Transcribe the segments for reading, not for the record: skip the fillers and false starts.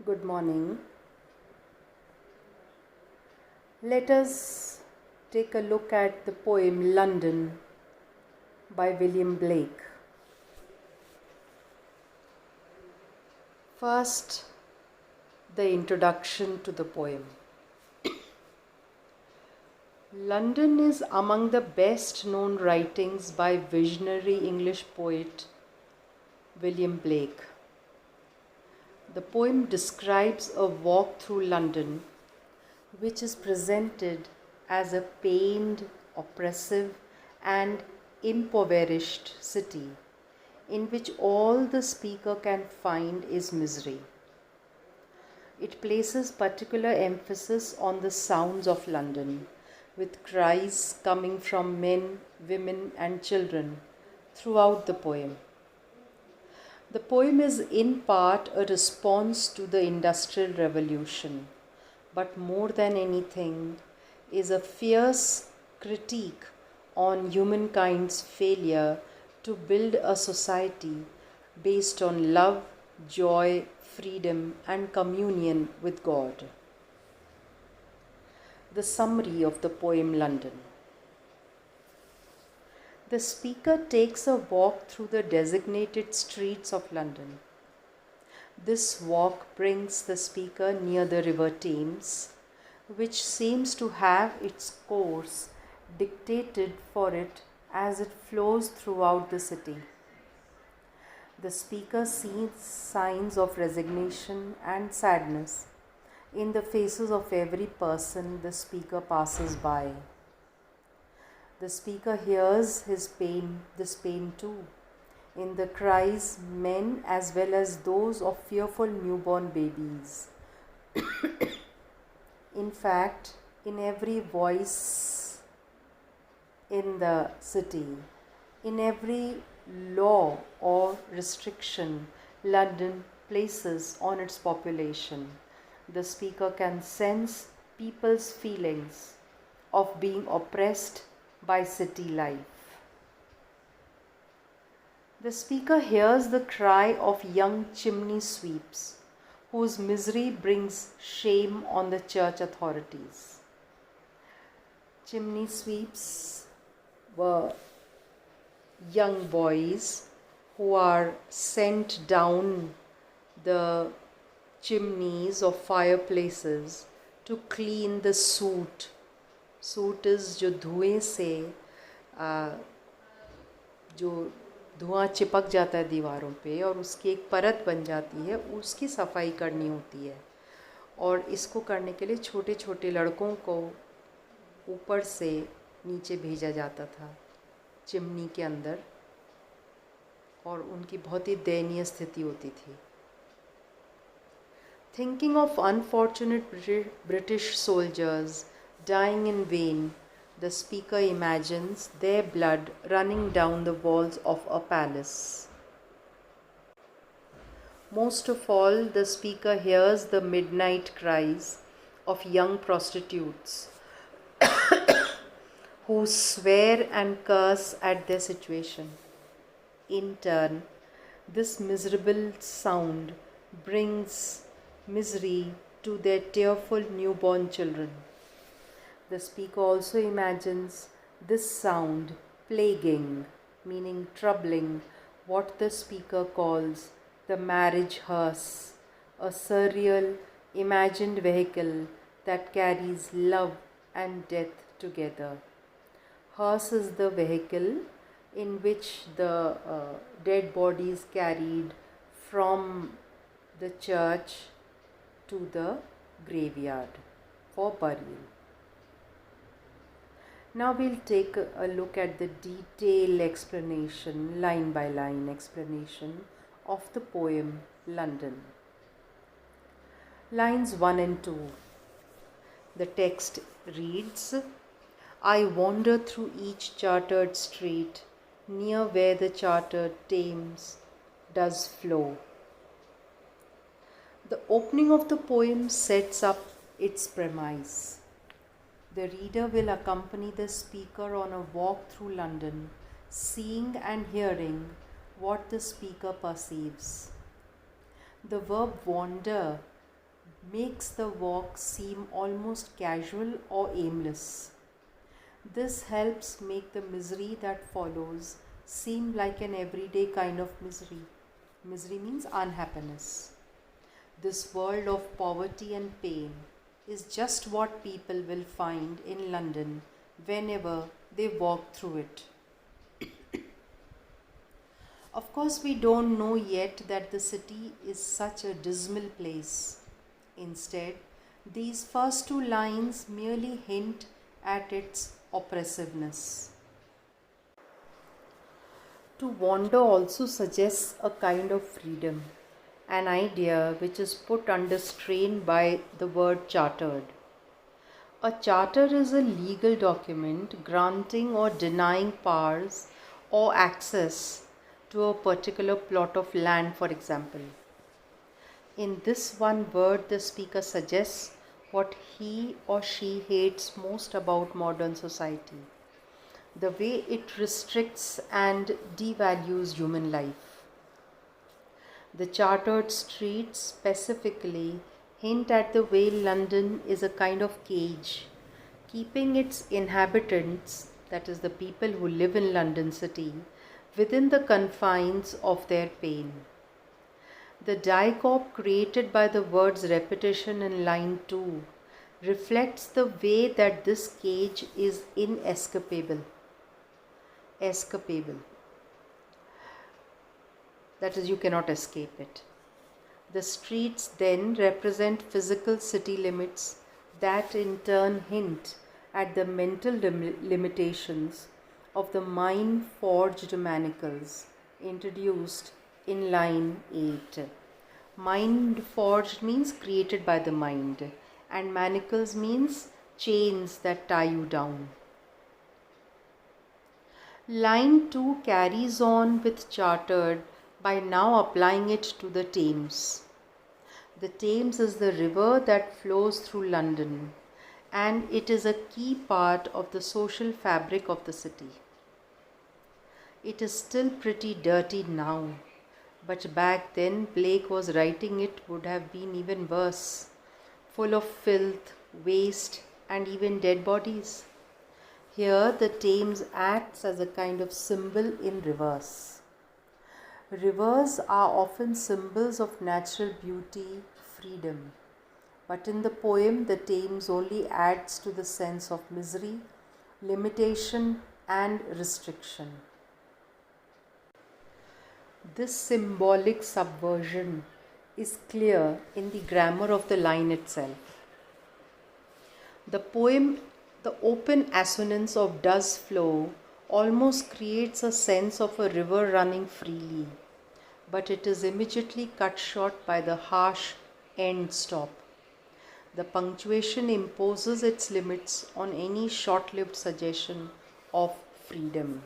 Good morning. Let us take a look at the poem London by William Blake. First, the introduction to the poem. London is among the best known writings by visionary English poet William Blake. The poem describes a walk through London, which is presented as a pained, oppressive, and impoverished city, in which all the speaker can find is misery. It places particular emphasis on the sounds of London, with cries coming from men, women, and children throughout the poem. The poem is in part a response to the Industrial Revolution, but more than anything is a fierce critique on humankind's failure to build a society based on love, joy, freedom, and communion with God. The summary of the poem London. The speaker takes a walk through the designated streets of London. This walk brings the speaker near the River Thames, which seems to have its course dictated for it as it flows throughout the city. The speaker sees signs of resignation and sadness in the faces of every person the speaker passes by. The speaker hears this pain too, in the cries men as well as those of fearful newborn babies. In fact, in every voice in the city, in every law or restriction London places on its population, the speaker can sense people's feelings of being oppressed by city life. The speaker hears the cry of young chimney sweeps, whose misery brings shame on the church authorities. Chimney sweeps were young boys who are sent down the chimneys of fireplaces to clean the soot. Suit जो धुएं से जो धुआं चिपक जाता है दीवारों पे और उसकी एक परत बन जाती है, उसकी सफाई करनी होती है। और इसको करने के लिए छोटे छोटे लड़कों को ऊपर से नीचे भेजा जाता था चिमनी के अंदर, और उनकी बहुत ही दयनीय स्थिति होती थी। Thinking of unfortunate British soldiers dying in vain, the speaker imagines their blood running down the walls of a palace. Most of all, the speaker hears the midnight cries of young prostitutes who swear and curse at their situation. In turn, this miserable sound brings misery to their tearful newborn children. The speaker also imagines this sound plaguing, meaning troubling, what the speaker calls the marriage hearse, a surreal, imagined vehicle that carries love and death together. Hearse is the vehicle in which the dead body is carried from the church to the graveyard for burial. Now we'll take a look at the detailed explanation, line by line explanation of the poem London. Lines 1 and 2. The text reads, I wander through each chartered street, near where the chartered Thames does flow. The opening of the poem sets up its premise. The reader will accompany the speaker on a walk through London, seeing and hearing what the speaker perceives. The verb wander makes the walk seem almost casual or aimless. This helps make the misery that follows seem like an everyday kind of misery. Misery means unhappiness. This world of poverty and pain is just what people will find in London whenever they walk through it. Of course, we don't know yet that the city is such a dismal place. Instead, these first two lines merely hint at its oppressiveness. To wander also suggests a kind of freedom, an idea which is put under strain by the word chartered. A charter is a legal document granting or denying powers or access to a particular plot of land, for example. In this one word, the speaker suggests what he or she hates most about modern society: the way it restricts and devalues human life. The chartered streets specifically hint at the way London is a kind of cage, keeping its inhabitants, that is, the people who live in London city, within the confines of their pain. The dichotomy created by the word's repetition in line 2 reflects the way that this cage is inescapable. Escapable. That is, you cannot escape it. The streets then represent physical city limits that in turn hint at the mental limitations of the mind-forged manacles introduced in line 8. Mind-forged means created by the mind, and manacles means chains that tie you down. Line 2 carries on with chartered by now applying it to the Thames. The Thames is the river that flows through London, and it is a key part of the social fabric of the city. It is still pretty dirty now, but back then Blake was writing it would have been even worse, full of filth, waste, and even dead bodies. Here the Thames acts as a kind of symbol in reverse. Rivers are often symbols of natural beauty, freedom. But in the poem, the Thames only adds to the sense of misery, limitation, and restriction. This symbolic subversion is clear in the grammar of the line itself. The poem, the open assonance of does flow, almost creates a sense of a river running freely, but it is immediately cut short by the harsh end stop. The punctuation imposes its limits on any short-lived suggestion of freedom.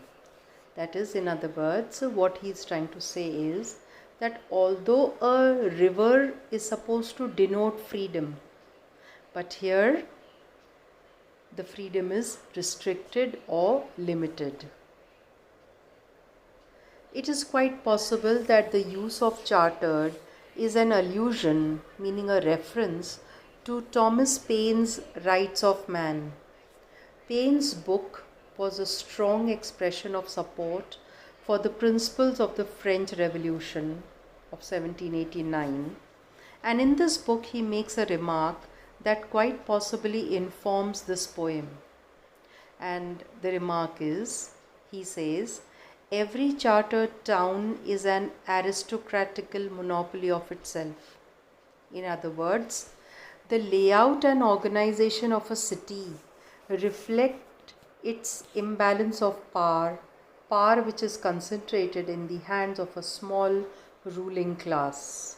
That is, in other words, what he is trying to say is that although a river is supposed to denote freedom, but here the freedom is restricted or limited. It is quite possible that the use of chartered is an allusion, meaning a reference, to Thomas Paine's Rights of Man. Paine's book was a strong expression of support for the principles of the French Revolution of 1789, and in this book he makes a remark that quite possibly informs this poem. And the remark is, he says, every chartered town is an aristocratical monopoly of itself. In other words, the layout and organization of a city reflect its imbalance of power, power which is concentrated in the hands of a small ruling class.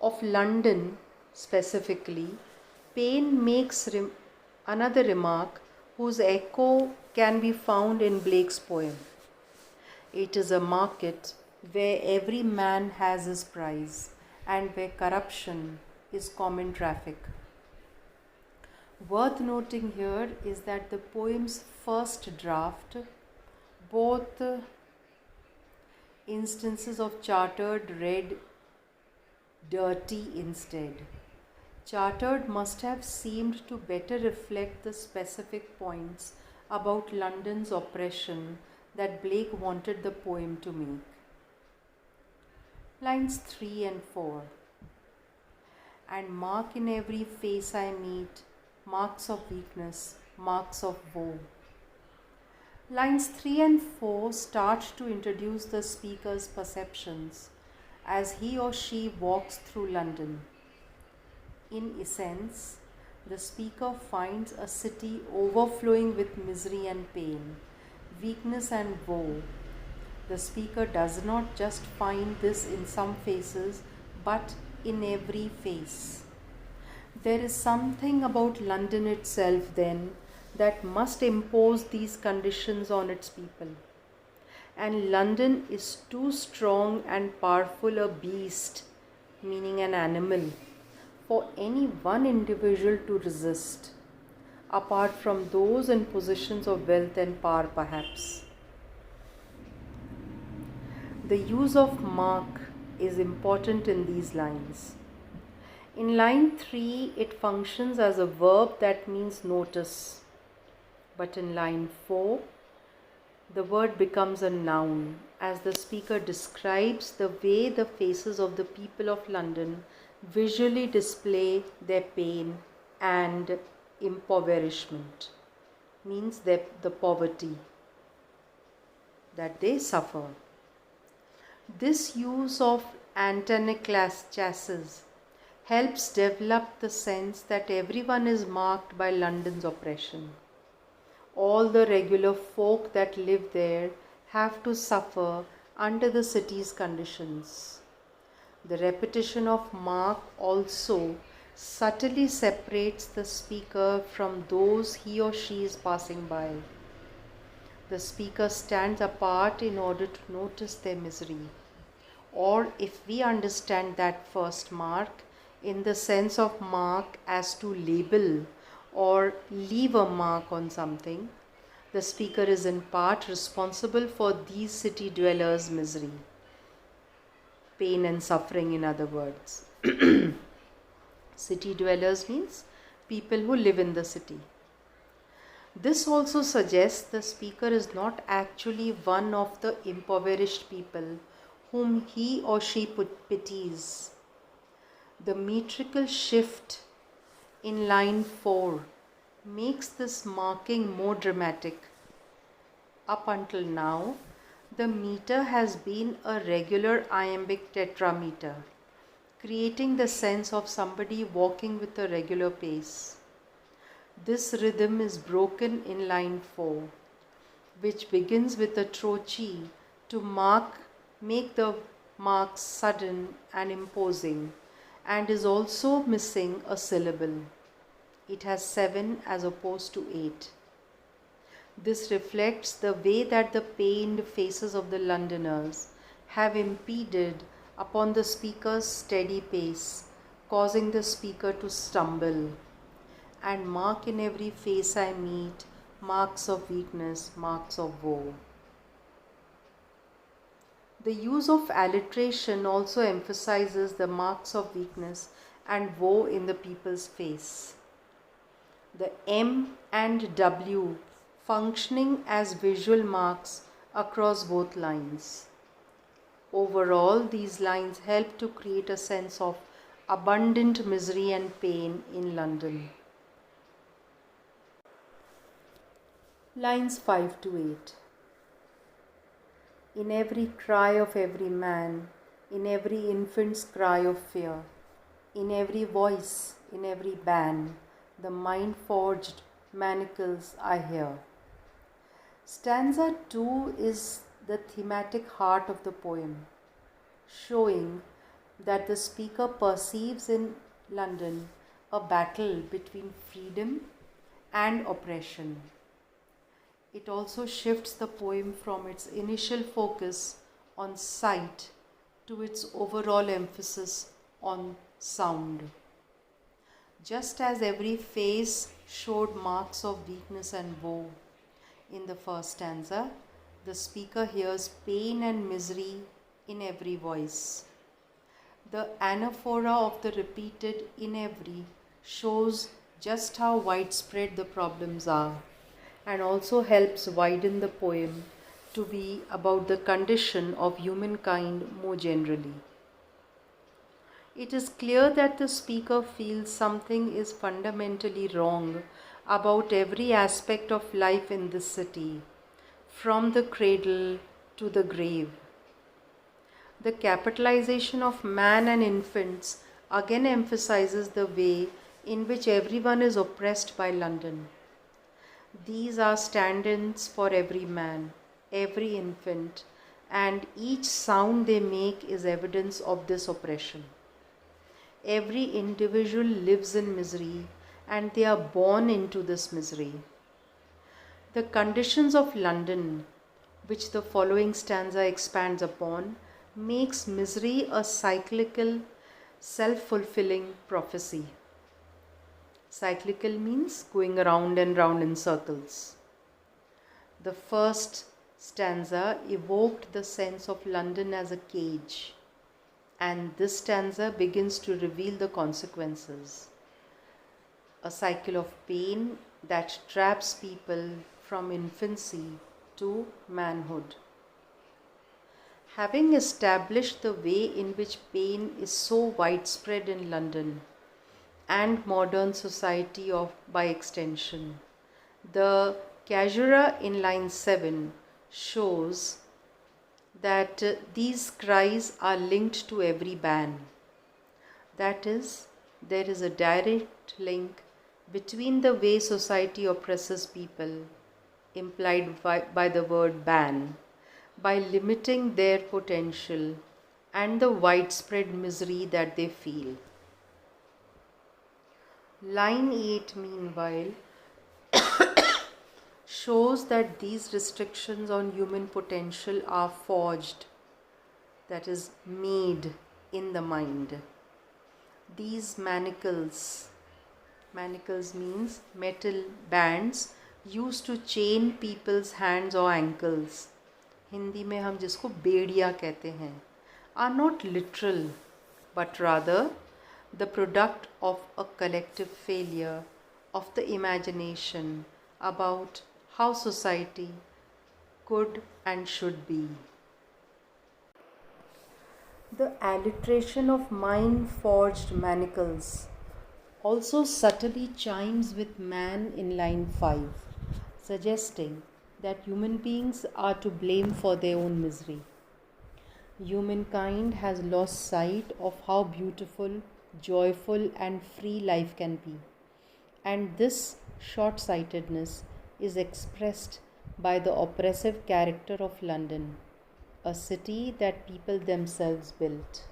Of London specifically, Paine makes another remark whose echo can be found in Blake's poem. It is a market where every man has his price and where corruption is common traffic. Worth noting here is that the poem's first draft, both instances of chartered read dirty instead. Chartered must have seemed to better reflect the specific points about London's oppression that Blake wanted the poem to make. Lines 3 and 4. And mark in every face I meet marks of weakness, marks of woe. Lines 3 and 4 start to introduce the speaker's perceptions as he or she walks through London. In essence, the speaker finds a city overflowing with misery and pain, weakness and woe. The speaker does not just find this in some faces, but in every face. There is something about London itself, then, that must impose these conditions on its people. And London is too strong and powerful a beast, meaning an animal, for any one individual to resist, apart from those in positions of wealth and power, perhaps. The use of mark is important in these lines. In line 3, it functions as a verb that means notice. But in line 4, the word becomes a noun as the speaker describes the way the faces of the people of London visually display their pain and impoverishment, means the poverty that they suffer. This use of antonic chassis helps develop the sense that everyone is marked by London's oppression. All the regular folk that live there have to suffer under the city's conditions. The repetition of mark also subtly separates the speaker from those he or she is passing by. The speaker stands apart in order to notice their misery. Or if we understand that first mark in the sense of mark as to label or leave a mark on something, the speaker is in part responsible for these city dwellers' misery, pain and suffering, in other words. City dwellers means people who live in the city. This also suggests the speaker is not actually one of the impoverished people whom he or she pities. The metrical shift in line 4 makes this marking more dramatic. Up until now, the meter has been a regular iambic tetrameter, creating the sense of somebody walking with a regular pace. This rhythm is broken in line 4, which begins with a trochee to make the marks sudden and imposing, and is also missing a syllable. It has 7 as opposed to 8. This reflects the way that the pained faces of the Londoners have impeded upon the speaker's steady pace, causing the speaker to stumble. And mark in every face I meet marks of weakness, marks of woe. The use of alliteration also emphasizes the marks of weakness and woe in the people's face. The M and W functioning as visual marks across both lines. Overall, these lines help to create a sense of abundant misery and pain in London. Lines 5 to 8. In every cry of every man, in every infant's cry of fear, in every voice, in every ban, the mind-forged manacles I hear. Stanza 2 is the thematic heart of the poem, showing that the speaker perceives in London a battle between freedom and oppression. It also shifts the poem from its initial focus on sight to its overall emphasis on sound. Just as every face showed marks of weakness and woe in the first stanza, the speaker hears pain and misery in every voice. The anaphora of the repeated in every shows just how widespread the problems are and also helps widen the poem to be about the condition of humankind more generally. It is clear that the speaker feels something is fundamentally wrong about every aspect of life in this city, from the cradle to the grave. The capitalization of man and infants again emphasizes the way in which everyone is oppressed by London. These are stand-ins for every man, every infant, and each sound they make is evidence of this oppression. Every individual lives in misery and they are born into this misery. The conditions of London, which the following stanza expands upon, makes misery a cyclical, self-fulfilling prophecy. Cyclical means going around and round in circles. The first stanza evoked the sense of London as a cage, and this stanza begins to reveal the consequences. A cycle of pain that traps people from infancy to manhood. Having established the way in which pain is so widespread in London and modern society by extension, the caesura in line 7 shows that these cries are linked to every ban. That is, there is a direct link between the way society oppresses people, implied by the word ban, by limiting their potential and the widespread misery that they feel. Line 8, meanwhile, shows that these restrictions on human potential are forged, that is, made in the mind. These manacles means metal bands used to chain people's hands or ankles, Hindi में हम जिसको बेड़िया कहते हैं, are not literal but rather the product of a collective failure of the imagination about how society could and should be. The alliteration of mind-forged manacles also subtly chimes with man in line 5, suggesting that human beings are to blame for their own misery. Humankind has lost sight of how beautiful, joyful, and free life can be, and this short-sightedness is expressed by the oppressive character of London, a city that people themselves built.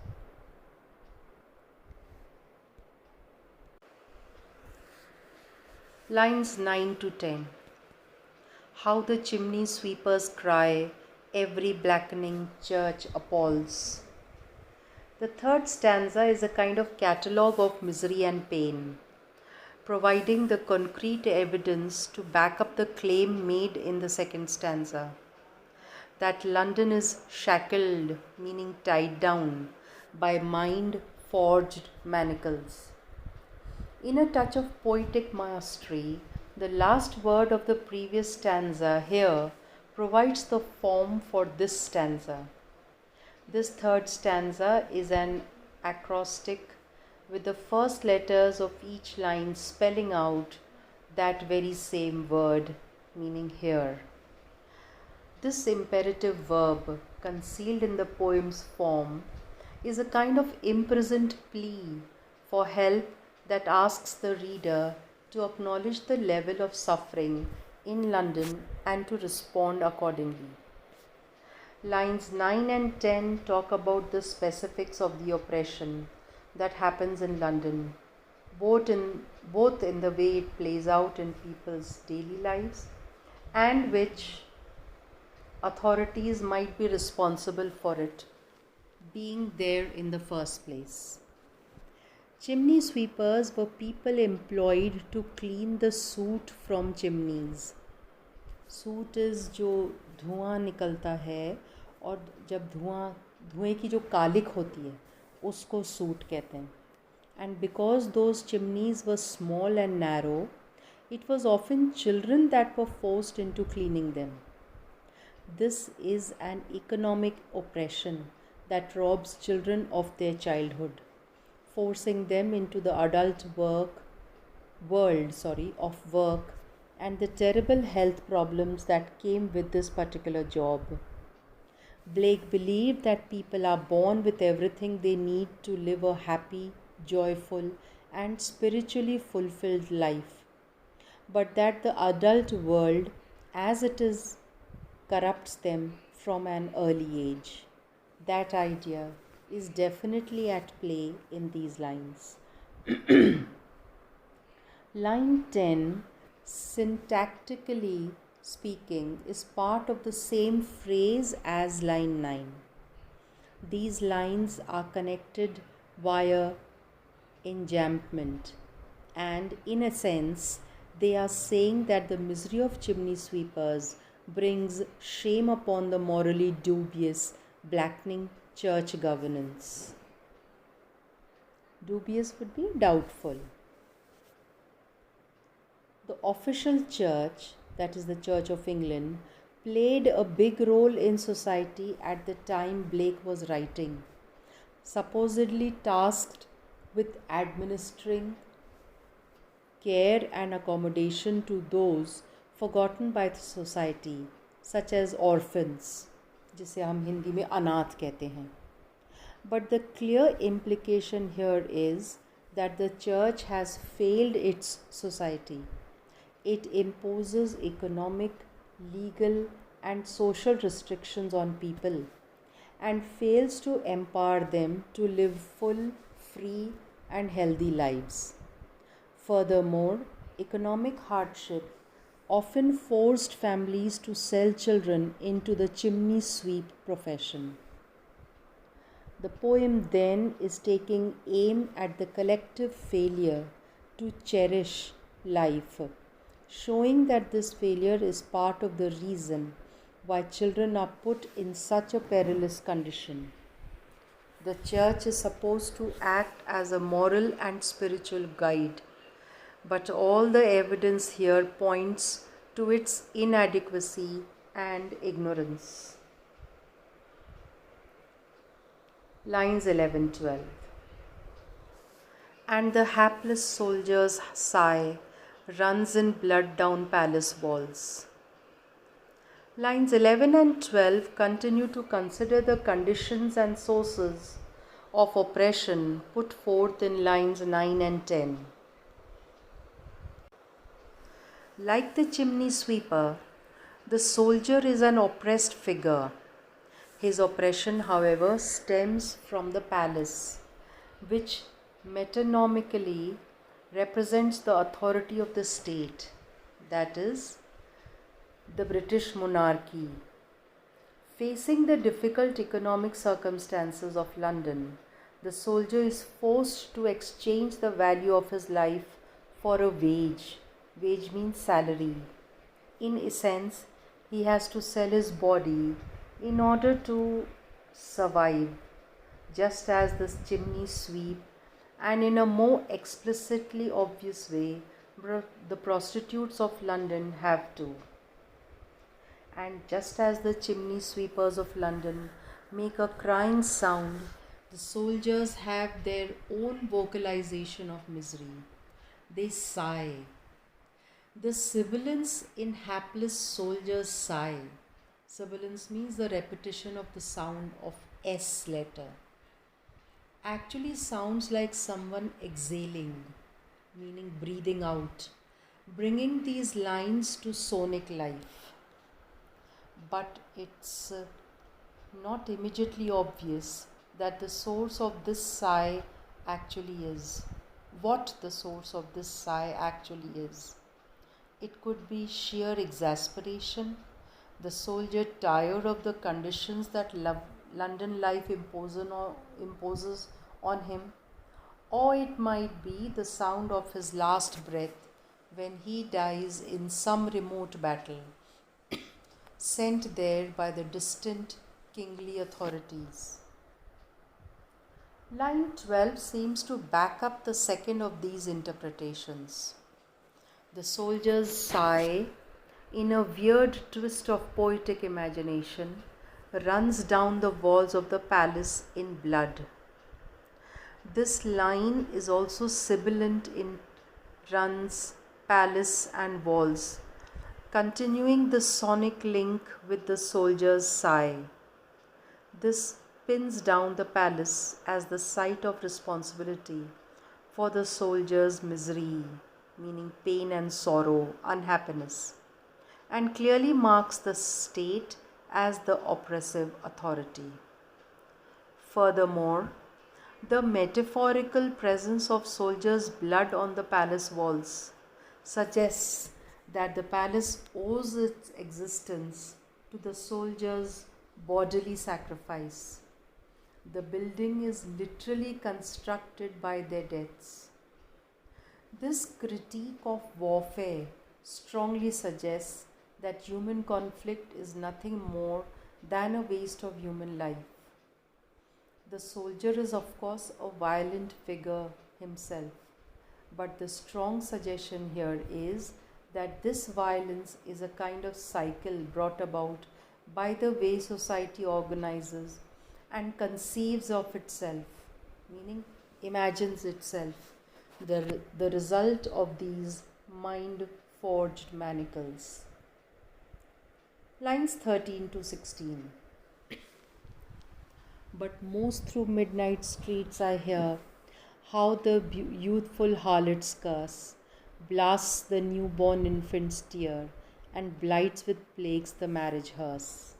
Lines 9 to 10. How the chimney sweepers cry, every blackening church appalls. The third stanza is a kind of catalogue of misery and pain, providing the concrete evidence to back up the claim made in the second stanza, that London is shackled, meaning tied down, by mind-forged manacles. In a touch of poetic mastery, the last word of the previous stanza here provides the form for this stanza. This third stanza is an acrostic with the first letters of each line spelling out that very same word, meaning here. This imperative verb, concealed in the poem's form, is a kind of imprisoned plea for help that asks the reader to acknowledge the level of suffering in London and to respond accordingly. Lines 9 and 10 talk about the specifics of the oppression that happens in London, both in the way it plays out in people's daily lives and which authorities might be responsible for it being there in the first place. Chimney sweepers were people employed to clean the soot from chimneys. Soot is जो धुआं निकलता है और जब धुएं की जो कालिक होती है उसको सूट कहते हैं. And because those chimneys were small and narrow, it was often children that were forced into cleaning them. This is an economic oppression that robs children of their childhood, forcing them into the adult world of work and the terrible health problems that came with this particular job. Blake believed that people are born with everything they need to live a happy, joyful, and spiritually fulfilled life, but that the adult world, as it is, corrupts them from an early age. That idea is definitely at play in these lines. Line 10, syntactically speaking, is part of the same phrase as line 9. These lines are connected via enjambment, and in a sense, they are saying that the misery of chimney sweepers brings shame upon the morally dubious, blackening church governance. Dubious would be doubtful. The official church, that is the Church of England, played a big role in society at the time Blake was writing, supposedly tasked with administering care and accommodation to those forgotten by the society, such as orphans, जिसे हम हिंदी में अनाथ कहते हैं. But the clear implication here is that the church has failed its society. It imposes economic, legal, and social restrictions on people and fails to empower them to live full, free, and healthy lives. Furthermore, economic hardship often forced families to sell children into the chimney sweep profession. The poem then is taking aim at the collective failure to cherish life, showing that this failure is part of the reason why children are put in such a perilous condition. The church is supposed to act as a moral and spiritual guide, but all the evidence here points to its inadequacy and ignorance. Lines 11-12. And the hapless soldier's sigh runs in blood down palace walls. Lines 11 and 12 continue to consider the conditions and sources of oppression put forth in lines 9 and 10. Like the chimney sweeper, the soldier is an oppressed figure. His oppression, however, stems from the palace, which metonymically represents the authority of the state, that is, the British monarchy. Facing the difficult economic circumstances of London, the soldier is forced to exchange the value of his life for a wage. Wage means salary. In essence, he has to sell his body in order to survive, just as this chimney sweep, and in a more explicitly obvious way, the prostitutes of London have to. And just as the chimney sweepers of London make a crying sound, the soldiers have their own vocalization of misery. They sigh. The sibilance in hapless soldiers' sigh. Sibilance means the repetition of the sound of S letter. Actually sounds like someone exhaling, meaning breathing out, bringing these lines to sonic life. But it's not immediately obvious that the source of this sigh actually is. What the source of this sigh actually is. It could be sheer exasperation, the soldier tired of the conditions that London life imposes on him, or it might be the sound of his last breath when he dies in some remote battle, sent there by the distant kingly authorities. Line 12 seems to back up the second of these interpretations. The soldiers sigh, in a weird twist of poetic imagination, runs down the walls of the palace in blood. This line is also sibilant in runs, palace, and walls, continuing the sonic link with the soldier's sigh. This pins down the palace as the site of responsibility for the soldier's misery, meaning pain and sorrow, unhappiness, and clearly marks the state as the oppressive authority. Furthermore, the metaphorical presence of soldiers' blood on the palace walls suggests that the palace owes its existence to the soldiers' bodily sacrifice. The building is literally constructed by their deaths. This critique of warfare strongly suggests that human conflict is nothing more than a waste of human life. The soldier is, of course, a violent figure himself, but the strong suggestion here is that this violence is a kind of cycle brought about by the way society organizes and conceives of itself, meaning imagines itself, the result of these mind forged manacles. Lines 13 to 16. But most through midnight streets I hear how the youthful harlots curse, blasts the newborn infant's tear, and blights with plagues the marriage hearse.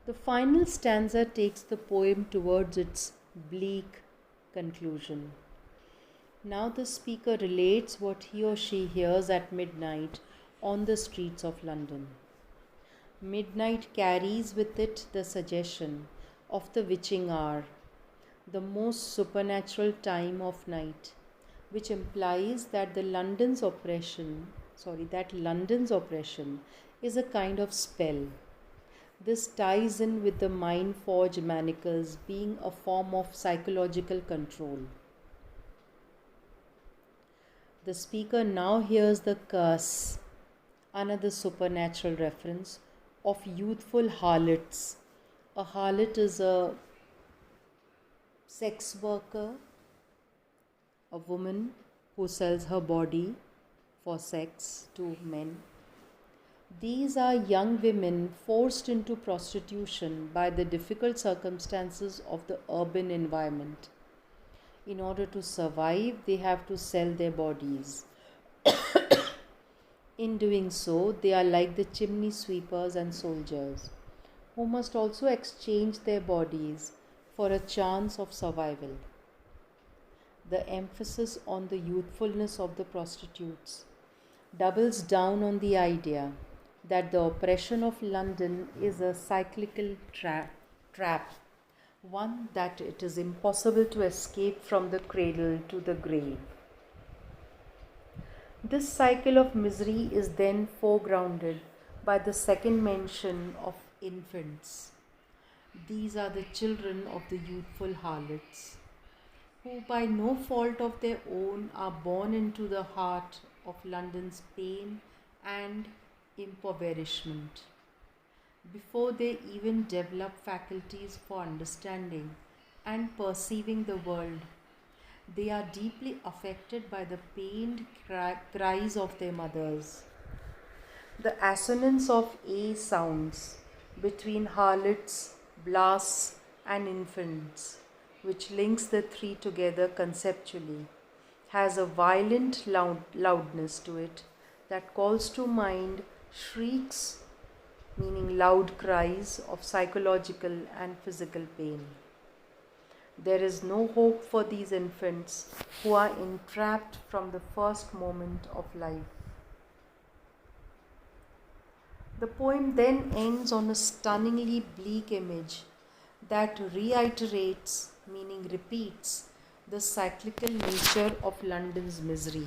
The final stanza takes the poem towards its bleak conclusion. Now the speaker relates what he or she hears at midnight on the streets of London. Midnight carries with it the suggestion of the witching hour, the most supernatural time of night, which implies that London's oppression is a kind of spell. This ties in with the mind forged manacles being a form of psychological control. The speaker now hears the curse, another supernatural reference, of youthful harlots. A harlot is a sex worker, a woman who sells her body for sex to men. These are young women forced into prostitution by the difficult circumstances of the urban environment. In order to survive, they have to sell their bodies. In doing so, they are like the chimney sweepers and soldiers, who must also exchange their bodies for a chance of survival. The emphasis on the youthfulness of the prostitutes doubles down on the idea that the oppression of London is a cyclical trap, one that it is impossible to escape from the cradle to the grave. This cycle of misery is then foregrounded by the second mention of infants. These are the children of the youthful harlots, who by no fault of their own are born into the heart of London's pain and impoverishment. Before they even develop faculties for understanding and perceiving the world, they are deeply affected by the pained cries of their mothers. The assonance of A sounds between harlots, blasts, and infants, which links the three together conceptually, has a violent loudness to it that calls to mind shrieks, meaning loud cries of psychological and physical pain. There is no hope for these infants who are entrapped from the first moment of life. The poem then ends on a stunningly bleak image that reiterates, meaning repeats, the cyclical nature of London's misery.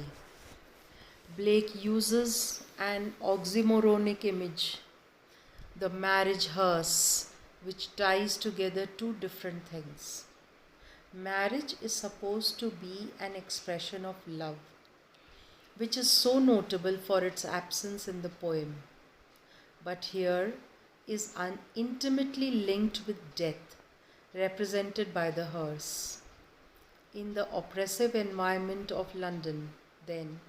Blake uses an oxymoronic image, the marriage hearse, which ties together two different things. Marriage is supposed to be an expression of love, which is so notable for its absence in the poem, but here is intimately linked with death, represented by the hearse. In the oppressive environment of London, then,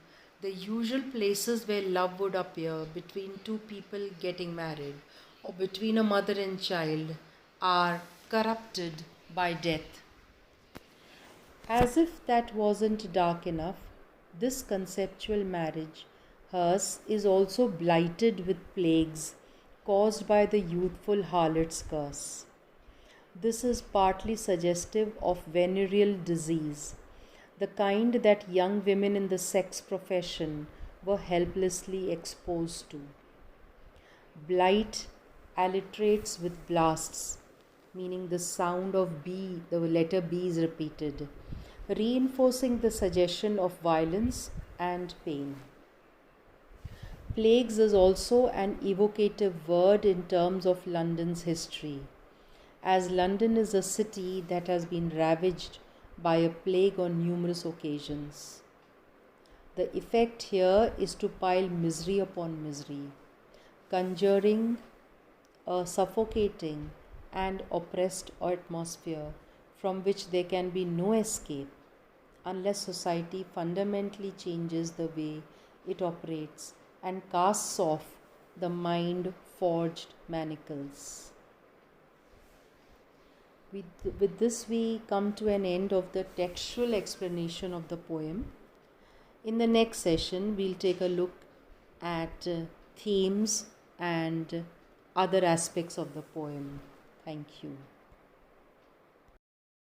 the usual places where love would appear between two people getting married or between a mother and child are corrupted by death. As if that wasn't dark enough, this conceptual marriage hearse is also blighted with plagues caused by the youthful harlot's curse. This is partly suggestive of venereal disease, the kind that young women in the sex profession were helplessly exposed to. Blight alliterates with blasts, meaning the sound of B, the letter B is repeated, reinforcing the suggestion of violence and pain. Plagues is also an evocative word in terms of London's history, as London is a city that has been ravaged by a plague on numerous occasions. The effect here is to pile misery upon misery, conjuring a suffocating and oppressed atmosphere from which there can be no escape unless society fundamentally changes the way it operates and casts off the mind forged manacles. With this, we come to an end of the textual explanation of the poem. In the next session, we'll take a look at themes and other aspects of the poem. Thank you.